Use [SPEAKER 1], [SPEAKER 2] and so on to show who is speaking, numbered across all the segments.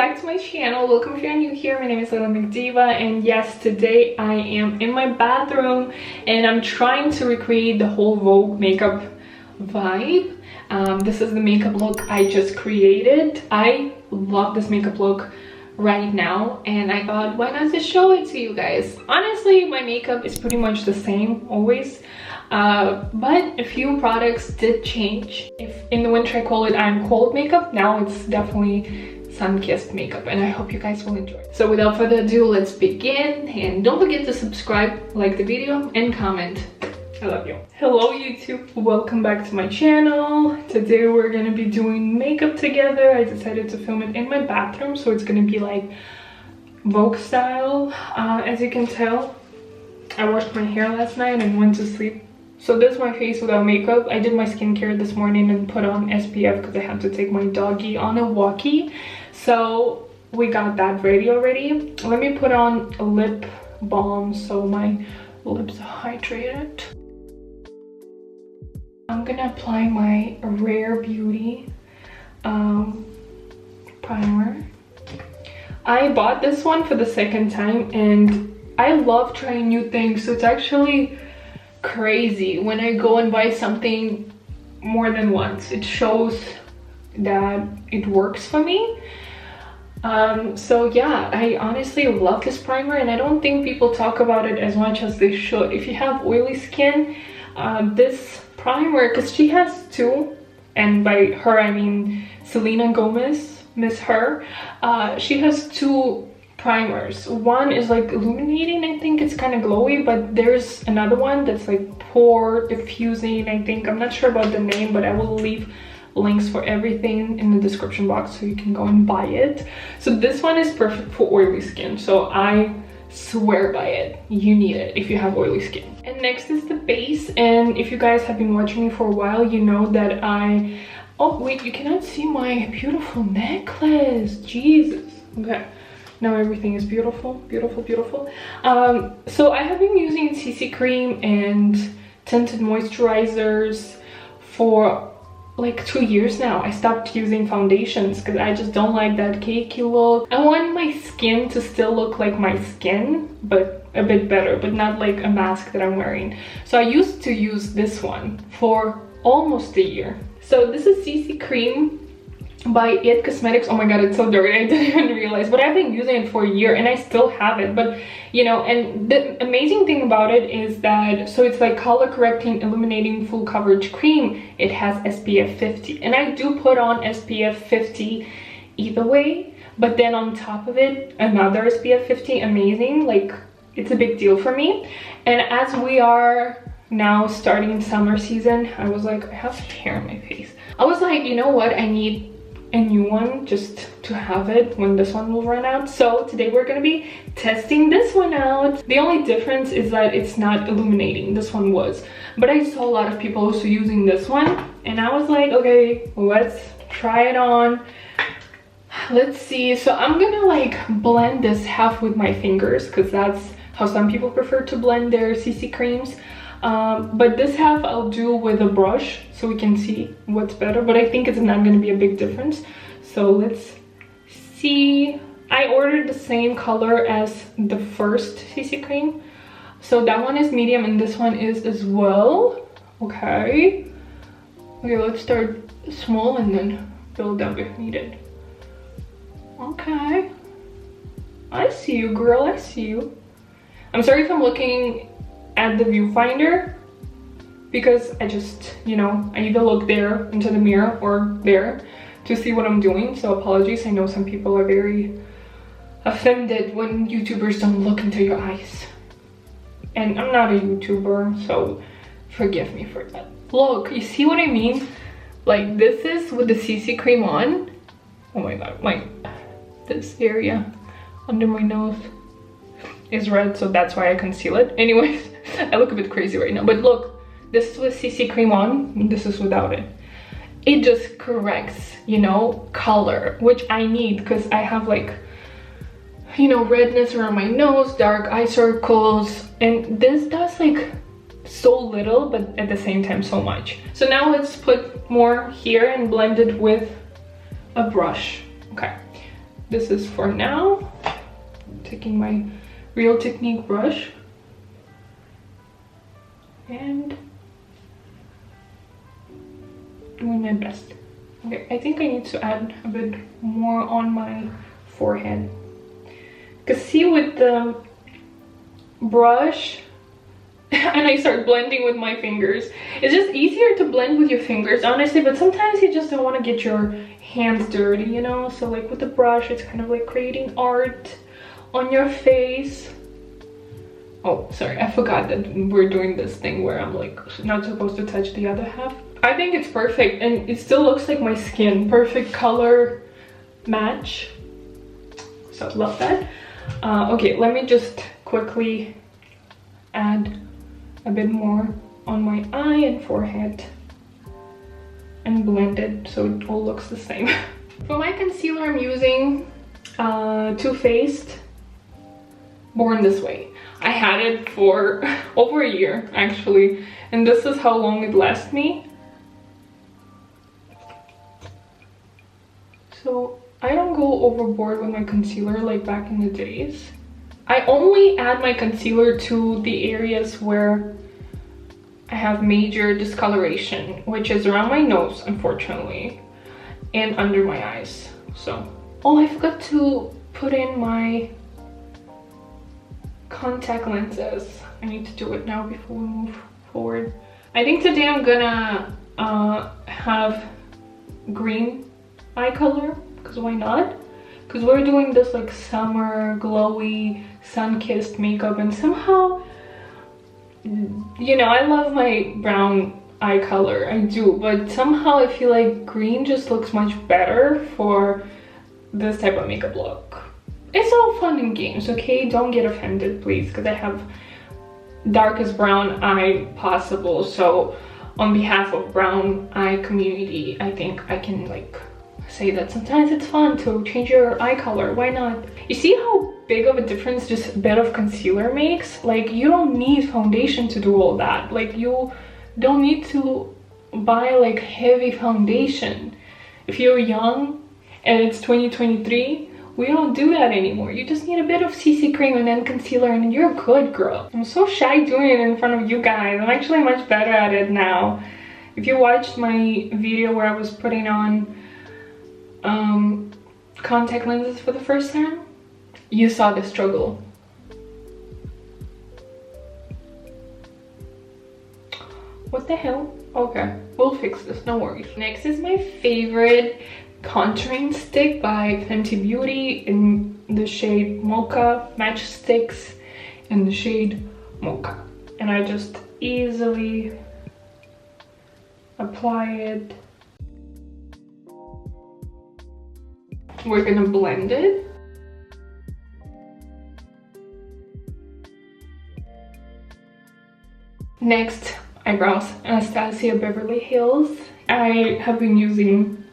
[SPEAKER 1] back to my channel. Welcome if you're new here. My name is Little McDiva, and yes, today I am in my bathroom and I'm trying to recreate the whole Vogue makeup vibe. This is the makeup look I just created. I love this makeup look right now, and I thought, why not just show it to you guys? Honestly, my makeup is pretty much the same always, but a few products did change. If in the winter I call it I'm cold makeup, now it's definitely sun-kissed makeup, and I hope you guys will enjoy it. So without further ado, let's begin, and don't forget to subscribe, like the video, and comment. I love you. Hello YouTube, welcome back to my channel. Today we're gonna be doing makeup together. I decided to film it in my bathroom, so it's gonna be like Vogue style. As you can tell, I washed my hair last night and went to sleep. So this is my face without makeup. I did my skincare this morning and put on SPF because I had to take my doggy on a walkie. So we got that ready already. Let me put on a lip balm so my lips are hydrated. I'm gonna apply my Rare Beauty primer. I bought this one for the second time and I love trying new things, so it's actually crazy when I go and buy something more than once. It shows that it works for me. So yeah, I honestly love this primer, and I don't think people talk about it as much as they should. If you have oily skin, this primer, because she has two, and by her I mean Selena Gomez, Miss Her, she has two primers. One is like illuminating, I think it's kind of glowy, but there's another one that's like pore diffusing, I think. I'm not sure about the name, but I will leave links for everything in the description box so you can go and buy it. So this one is perfect for oily skin, so I swear by it. You need it if you have oily skin. And next is the base, and if you guys have been watching me for a while, you know that oh wait, you cannot see my beautiful necklace. Jesus. Okay, now everything is beautiful, beautiful, beautiful. So I have been using CC cream and tinted moisturizers for like 2 years now. I stopped using foundations because I just don't like that cakey look. I want my skin to still look like my skin, but a bit better, but not like a mask that I'm wearing. So I used to use this one for almost a year. So this is CC cream by It Cosmetics. Oh my god, it's so dirty, I didn't even realize, but I've been using it for a year and I still have it. But you know, and the amazing thing about it is that, so it's like color correcting, illuminating, full coverage cream. It has SPF 50, and I do put on SPF 50 either way, but then on top of it another SPF 50. Amazing, like it's a big deal for me. And as we are now starting summer season, I was like, I have hair in my face. I was like, you know what, I need a new one just to have it when this one will run out. So today we're gonna be testing this one out. The only difference is that it's not illuminating. This one was, but I saw a lot of people also using this one, and I was like, okay, let's try it on. Let's see. So I'm gonna like blend this half with my fingers because that's how some people prefer to blend their CC creams. But this half I'll do with a brush so we can see what's better, but I think it's not going to be a big difference. So let's see. I ordered the same color as the first CC cream, so that one is medium and this one is as well. Okay, let's start small and then build up if needed. Okay, I see you, girl, I see you. I'm sorry if I'm looking at the viewfinder because I just, you know, I either look there into the mirror or there to see what I'm doing, so apologies. I know some people are very offended when YouTubers don't look into your eyes, and I'm not a YouTuber, so forgive me for that. Look, you see what I mean? Like, this is with the CC cream on. Oh my god, this area under my nose is red, so that's why I conceal it. Anyways, I look a bit crazy right now, but look, this is with CC cream on and this is without it. It just corrects, you know, color, which I need because I have like, you know, redness around my nose, dark eye circles, and this does like so little but at the same time so much. So now let's put more here and blend it with a brush. Okay, this is for now. Taking my Real Technique brush and doing my best. Okay, I think I need to add a bit more on my forehead. Because see, with the brush and I start blending with my fingers, it's just easier to blend with your fingers, honestly, but sometimes you just don't want to get your hands dirty, you know? So like with the brush, it's kind of like creating art on your face. Oh, sorry, I forgot that we're doing this thing where I'm like not supposed to touch the other half. I think it's perfect and it still looks like my skin. Perfect color match. So love that. Okay, let me just quickly add a bit more on my eye and forehead and blend it so it all looks the same. For my concealer, I'm using Too Faced Born This Way. I had it for over a year actually, and this is how long it lasts me. So I don't go overboard with my concealer like back in the days. I only add my concealer to the areas where I have major discoloration, which is around my nose, unfortunately, and under my eyes. So, oh, I forgot to put in my contact lenses. I need to do it now before we move forward. I think today I'm gonna have green eye color, because why not? Because we're doing this like summer glowy sun-kissed makeup, and somehow, you know, I love my brown eye color, I do, but somehow I feel like green just looks much better for this type of makeup look. It's all fun and games, okay? Don't get offended, please, because I have darkest brown eye possible. So on behalf of brown eye community, I think I can like say that sometimes it's fun to change your eye color. Why not? You see how big of a difference just a bit of concealer makes? Like, you don't need foundation to do all that. Like, you don't need to buy like heavy foundation. If you're young and it's 2023, we don't do that anymore. You just need a bit of CC cream and then concealer and you're good, girl. I'm so shy doing it in front of you guys. I'm actually much better at it now. If you watched my video where I was putting on contact lenses for the first time, you saw the struggle. What the hell? Okay, we'll fix this, no worries. Next is my favorite contouring stick by Fenty Beauty in the shade Mocha, Match Sticks in the shade Mocha. And I just easily apply it. We're gonna blend it. Next, eyebrows, Anastasia Beverly Hills. I have been using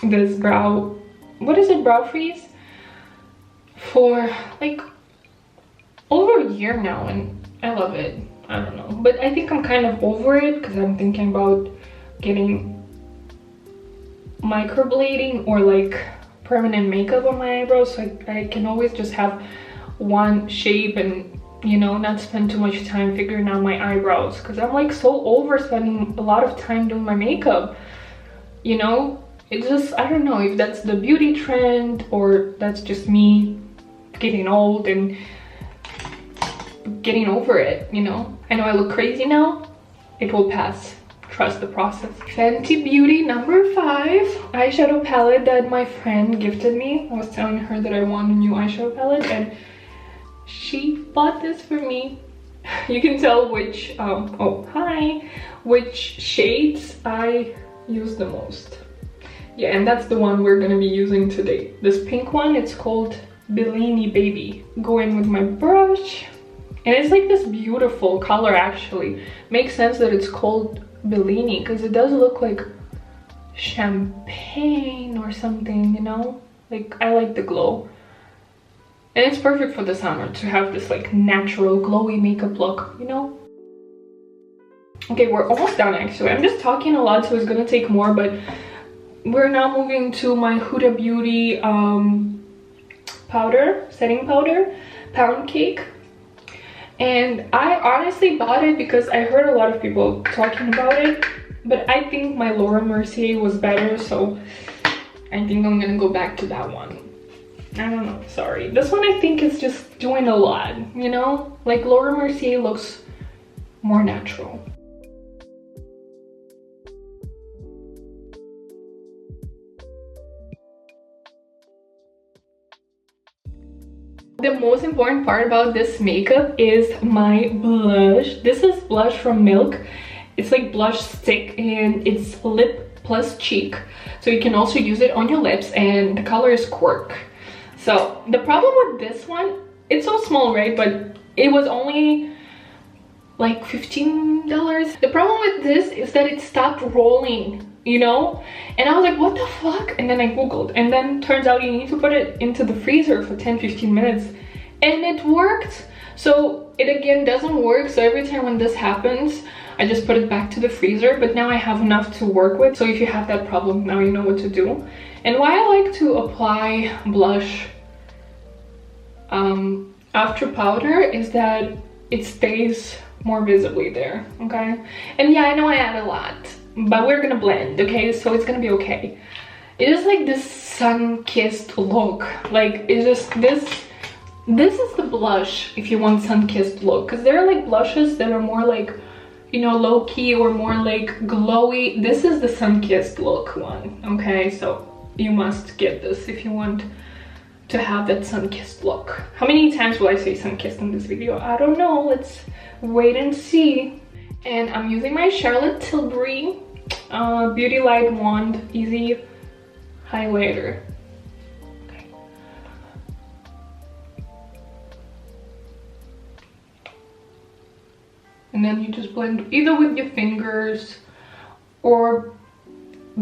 [SPEAKER 1] this brow, what is it, brow freeze, for like over a year now, and I love it. I don't know, but I think I'm kind of over it because I'm thinking about getting microblading or like permanent makeup on my eyebrows, so I can always just have one shape and, you know, not spend too much time figuring out my eyebrows, because I'm like so over spending a lot of time doing my makeup, you know. It's just, I don't know if that's the beauty trend or that's just me getting old and getting over it, you know. I know I look crazy now. It will pass. Trust the process. Fenty Beauty number 5 eyeshadow palette that my friend gifted me. I was telling her that I want a new eyeshadow palette and she bought this for me. You can tell which, oh, hi, which shades I use the most. Yeah, and that's the one we're gonna be using today. This pink one, it's called Bellini Baby. Go in with my brush. And it's like this beautiful color, actually. Makes sense that it's called Bellini because it does look like champagne or something, you know? Like, I like the glow. And it's perfect for the summer to have this like natural glowy makeup look, you know? Okay, we're almost done actually. I'm just talking a lot, so it's gonna take more, but we're now moving to my Huda Beauty powder, setting powder, pound cake. And I honestly bought it because I heard a lot of people talking about it, but I think my Laura Mercier was better, so I think I'm gonna go back to that one. I don't know, sorry. This one I think is just doing a lot, you know? Like Laura Mercier looks more natural. The most important part about this makeup is my blush. This is blush from Milk. It's like blush stick and it's lip plus cheek. So you can also use it on your lips, and the color is Cork. So the problem with this one, it's so small, right? But it was only like $15. The problem with this is that it stopped rolling, you know, and I was like, what the fuck? And then I googled, and then turns out you need to put it into the freezer for 10-15 minutes, and it worked. So it again doesn't work, so every time when this happens I just put it back to the freezer. But now I have enough to work with, so if you have that problem, now you know what to do. And why I like to apply blush after powder is that it stays more visibly there, okay? And yeah, I know I add a lot, but we're gonna blend, okay? So it's gonna be okay. It is like this sun-kissed look. Like, it's just this is the blush if you want sun-kissed look, because there are like blushes that are more like, you know, low-key or more like glowy. This is the sun-kissed look one, okay? So you must get this if you want to have that sun-kissed look. How many times will I say sun-kissed in this video? I don't know, let's wait and see. And I'm using my Charlotte Tilbury Beauty Light Wand Easy Highlighter. Okay. And then you just blend either with your fingers or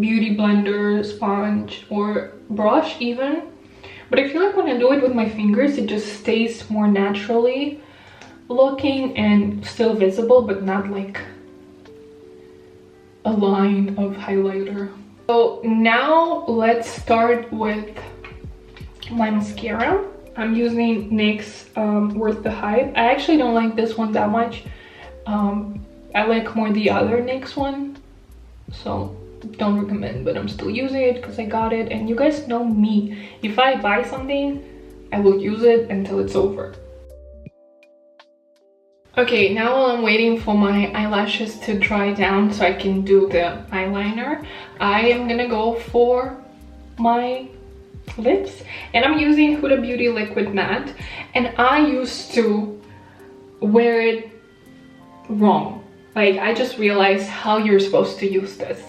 [SPEAKER 1] beauty blender, sponge, or brush even. But I feel like when I do it with my fingers, it just stays more naturally looking and still visible, but not like a line of highlighter. So now let's start with my mascara. I'm using NYX Worth the Hype. I actually don't like this one that much. I like more the other NYX one, so don't recommend, but I'm still using it because I got it. And you guys know me, if I buy something, I will use it until it's over. Okay, now while I'm waiting for my eyelashes to dry down so I can do the eyeliner, I am gonna go for my lips, and I'm using Huda Beauty Liquid Matte. And I used to wear it wrong. Like, I just realized how you're supposed to use this,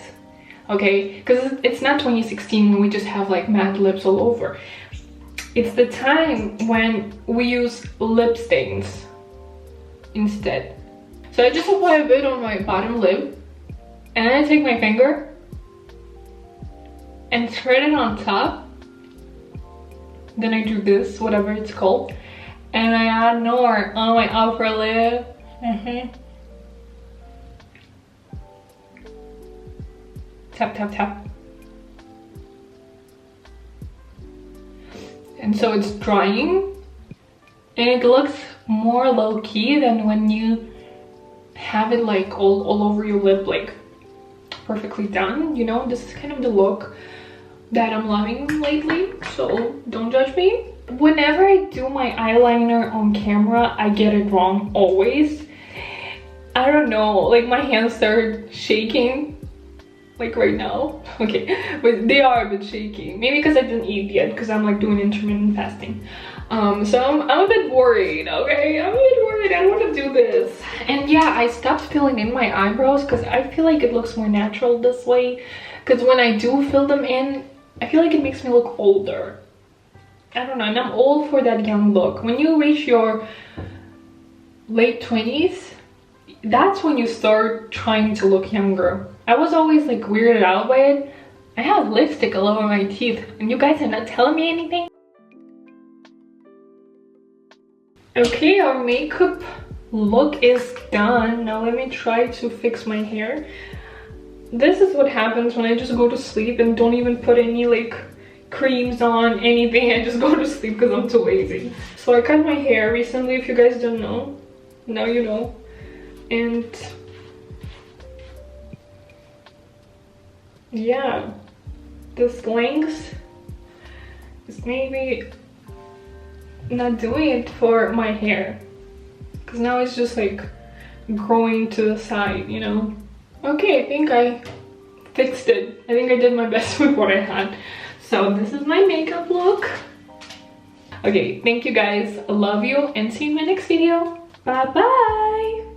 [SPEAKER 1] okay? Because it's not 2016 when we just have like matte lips all over. It's the time when we use lip stains instead. So I just apply a bit on my bottom lip, and then I take my finger and spread it on top. Then I do this, whatever it's called, and I add more on my upper lip. Tap, tap, tap. And so it's drying, and it looks more low-key than when you have it like all over your lip, like perfectly done, you know? This is kind of the look that I'm loving lately, so don't judge me. Whenever I do my eyeliner on camera, I get it wrong, always. I don't know, like my hands start shaking, like right now. Okay, but they are a bit shaky. Maybe because I didn't eat yet, because I'm like doing intermittent fasting. So I'm a bit worried, okay? I'm a bit worried, I don't want to do this. And yeah, I stopped filling in my eyebrows because I feel like it looks more natural this way. Because when I do fill them in, I feel like it makes me look older. I don't know, and I'm old for that young look. When you reach your late 20s, that's when you start trying to look younger. I was always like weirded out by it. I have lipstick all over my teeth, and you guys are not telling me anything? Okay, our makeup look is done. Now let me try to fix my hair. This is what happens when I just go to sleep and don't even put any like creams on, anything. I just go to sleep because I'm too lazy. So I cut my hair recently, if you guys don't know. Now you know. And yeah, this length is maybe not doing it for my hair, because now it's just like growing to the side, you know. Okay, I think I fixed it. I think I did my best with what I had. So this is my makeup look. Okay, thank you guys. I love you and see you in my next video. Bye bye.